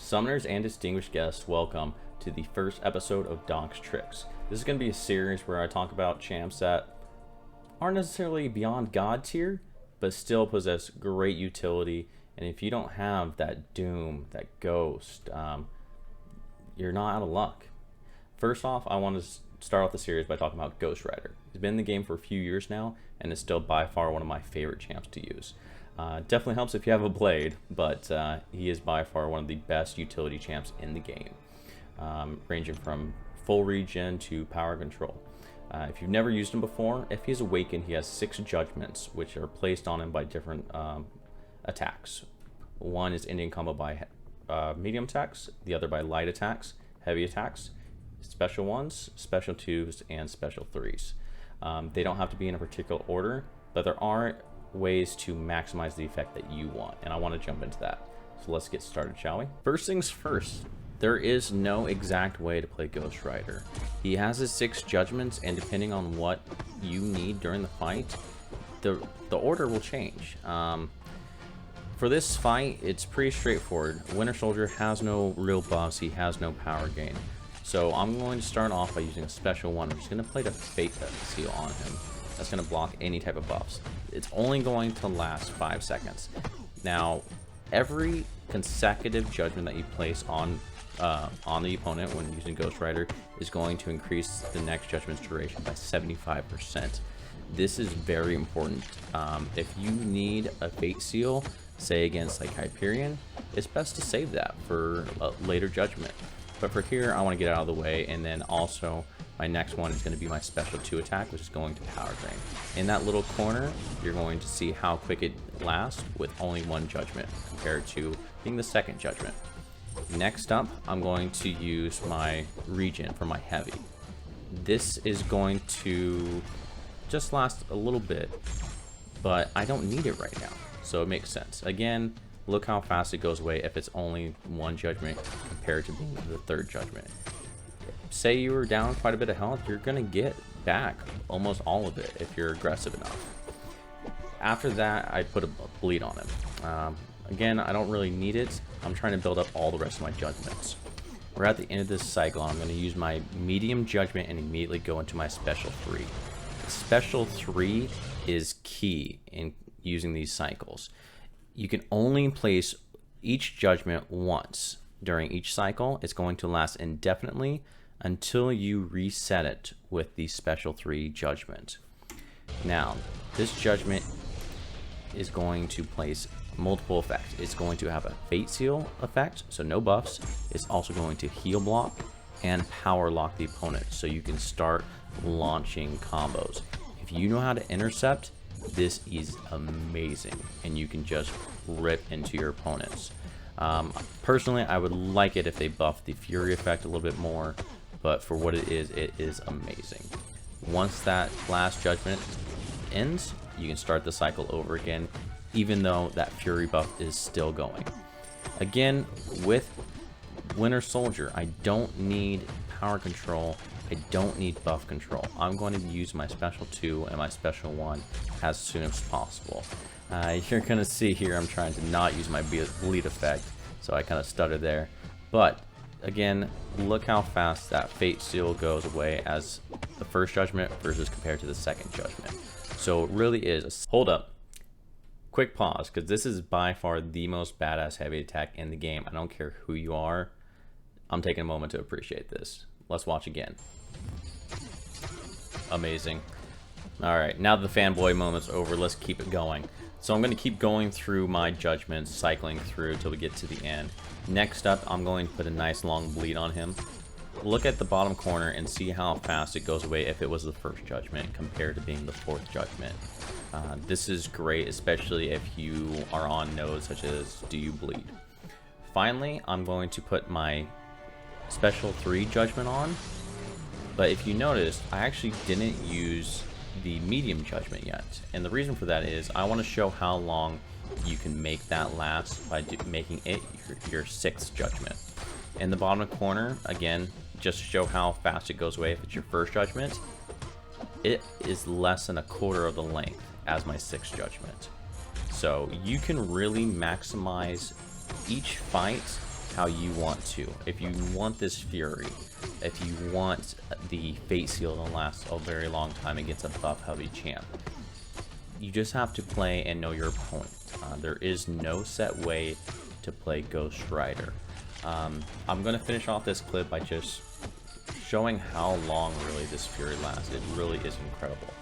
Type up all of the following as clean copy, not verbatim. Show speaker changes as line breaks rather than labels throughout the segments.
Summoners and distinguished guests, welcome to the first episode of Donk's Tricks. This is going to be a series where I talk about champs that aren't necessarily beyond God tier, but still possess great utility. And if you don't have that Doom, that Ghost, you're not out of luck. First off, I want to start off the series by talking about Ghost Rider. He's been in the game for a few years now, and is still by far one of my favorite champs to use. Definitely helps if you have a blade, but he is by far one of the best utility champs in the game, ranging from full regen to power control. If you've never used him before, if he's awakened, he has 6 judgments, which are placed on him by different attacks. One is Indian combo by medium attacks, the other by light attacks, heavy attacks, special 1s, special 2s, and special 3s. They don't have to be in a particular order, but there are ways to maximize the effect that you want, and I want to jump into that. So let's get started, shall we? First things first, there is no exact way to play Ghost Rider. He has his 6 judgments, and depending on what you need during the fight, the order will change. For this fight, it's pretty straightforward. Winter Soldier has no real buffs, he has no power gain. So I'm going to start off by using a special 1. I'm just going to play the Fate Seal on him. That's going to block any type of buffs. It's only going to last 5 seconds. Now, every consecutive judgment that you place on the opponent when using Ghost Rider is going to increase the next judgment's duration by 75%. This is very important. If you need a Fate Seal, say against like Hyperion, it's best to save that for a later judgment. But for here, I want to get out of the way, and then also my next one is going to be my special 2 attack, which is going to power drain. In that little corner, you're going to see how quick it lasts with only 1 judgment compared to being the 2nd judgment. Next up, I'm going to use my regen for my heavy. This is going to just last a little bit, but I don't need it right now, so it makes sense. Again, look how fast it goes away if it's only 1 judgment compared to being the 3rd judgment. Say you were down quite a bit of health, you're going to get back almost all of it if you're aggressive enough. After that, I put a bleed on him. Again, I don't really need it. I'm trying to build up all the rest of my judgments. We're at the end of this cycle. I'm going to use my medium judgment and immediately go into my special 3. Special 3 is key in using these cycles. You can only place each judgment once during each cycle. It's going to last indefinitely until you reset it with the special 3 judgment. Now, this judgment is going to place multiple effects. It's going to have a Fate Seal effect, so no buffs. It's also going to heal block and power lock the opponent, so you can start launching combos. If you know how to intercept, this is amazing, and you can just rip into your opponents. Personally, I would like it if they buffed the Fury effect a little bit more, but for what it is amazing. Once that last judgment ends, you can start the cycle over again, even though that Fury buff is still going. Again, with Winter Soldier, I don't need power control, I don't need buff control. I'm going to use my special 2 and my special 1 as soon as possible. You're going to see here I'm trying to not use my bleed effect, so I kind of stuttered there. But again, look how fast that Fate Seal goes away as the 1st judgment versus compared to the 2nd judgment. So it really is. Hold up. Quick pause, because this is by far the most badass heavy attack in the game. I don't care who you are. I'm taking a moment to appreciate this. Let's watch again. Amazing. Alright, now that the fanboy moment's over, let's keep it going. So I'm going to keep going through my judgments, cycling through till we get to the end. Next up, I'm going to put a nice long bleed on him. Look at the bottom corner and see how fast it goes away if it was the 1st judgment compared to being the 4th judgment. This is great, especially if you are on nodes such as do you bleed. Finally, I'm going to put my special 3 judgment on, but if you notice, I actually didn't use the medium judgment yet, and the reason for that is I want to show how long you can make that last by making it your 6th judgment. In the bottom corner, again, just to show how fast it goes away if it's your 1st judgment, it is less than a quarter of the length as my 6th judgment. So you can really maximize each fight how you want to. If you want this Fury, if you want the Fate Seal to last a very long time against a buff heavy champ, you just have to play and know your opponent. There is no set way to play Ghost Rider. I'm going to finish off this clip by just showing how long really this Fury lasts. It really is incredible.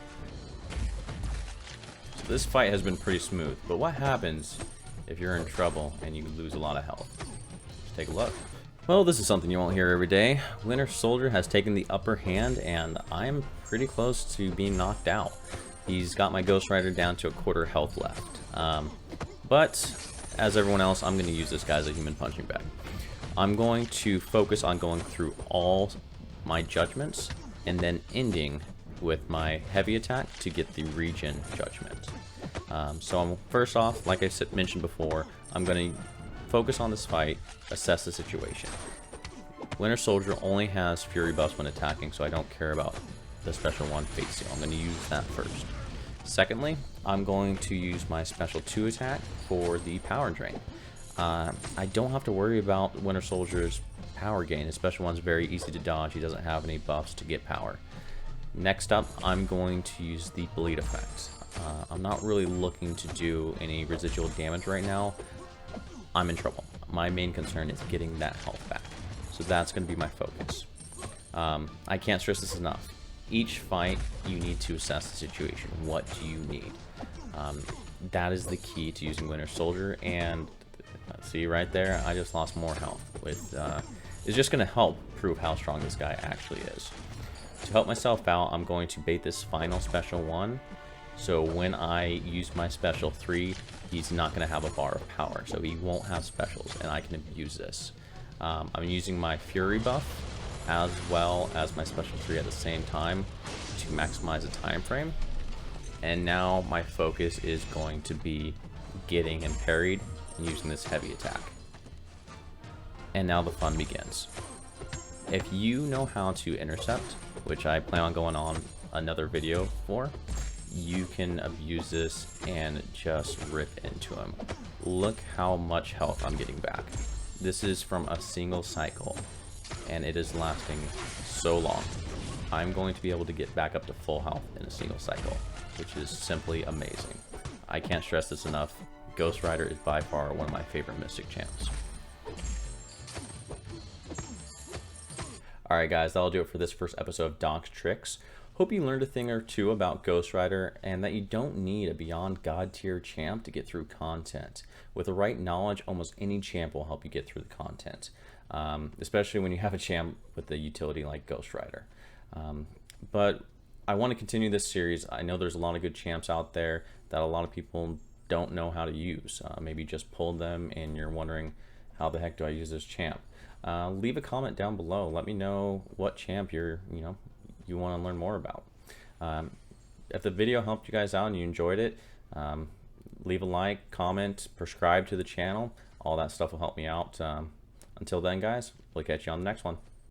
So this fight has been pretty smooth, but what happens if you're in trouble and you lose a lot of health? Let's take a look. Well, this is something you won't hear every day. Winter Soldier has taken the upper hand, and I'm pretty close to being knocked out. He's got my Ghost Rider down to a quarter health left. But as everyone else, I'm going to use this guy as a human punching bag. I'm going to focus on going through all my judgments and then ending with my heavy attack to get the regen judgment. So first off, like I mentioned before, I'm going to focus on this fight, assess the situation. Winter Soldier only has Fury buffs when attacking, so I don't care about the special one, Fate Seal. I'm going to use that first. Secondly, I'm going to use my special 2 attack for the power drain. I don't have to worry about Winter Soldier's power gain. His special one's very easy to dodge. He doesn't have any buffs to get power. Next up, I'm going to use the bleed effect. I'm not really looking to do any residual damage right now. I'm in trouble. My main concern is getting that health back. So that's going to be my focus. I can't stress this enough. Each fight, you need to assess the situation. What do you need? That is the key to using Winter Soldier, and see right there, I just lost more health. It's just going to help prove how strong this guy actually is. To help myself out, I'm going to bait this final special 1. So when I use my special 3, he's not going to have a bar of power, so he won't have specials, and I can abuse this. I'm using my Fury buff as well as my special 3 at the same time to maximize the time frame. And now my focus is going to be getting him parried and using this heavy attack. And now the fun begins. If you know how to intercept, which I plan on going on another video for, you can abuse this and just rip into him. Look how much health I'm getting back. This is from a single cycle, and it is lasting so long. I'm going to be able to get back up to full health in a single cycle, which is simply amazing. I can't stress this enough. Ghost Rider is by far one of my favorite Mystic champs. Alright guys, that'll do it for this first episode of Doc's Tricks. Hope you learned a thing or two about Ghost Rider and that you don't need a beyond god tier champ to get through content. With the right knowledge, almost any champ will help you get through the content, especially when you have a champ with the utility like Ghost Rider. But I want to continue this series. I know there's a lot of good champs out there that a lot of people don't know how to use. Maybe just pulled them and you're wondering, how the heck do I use this champ? Leave a comment down below. Let me know what champ you want to learn more about. If the video helped you guys out and you enjoyed it, leave a like, comment, subscribe to the channel. All that stuff will help me out. Until then, guys, we'll catch you on the next one.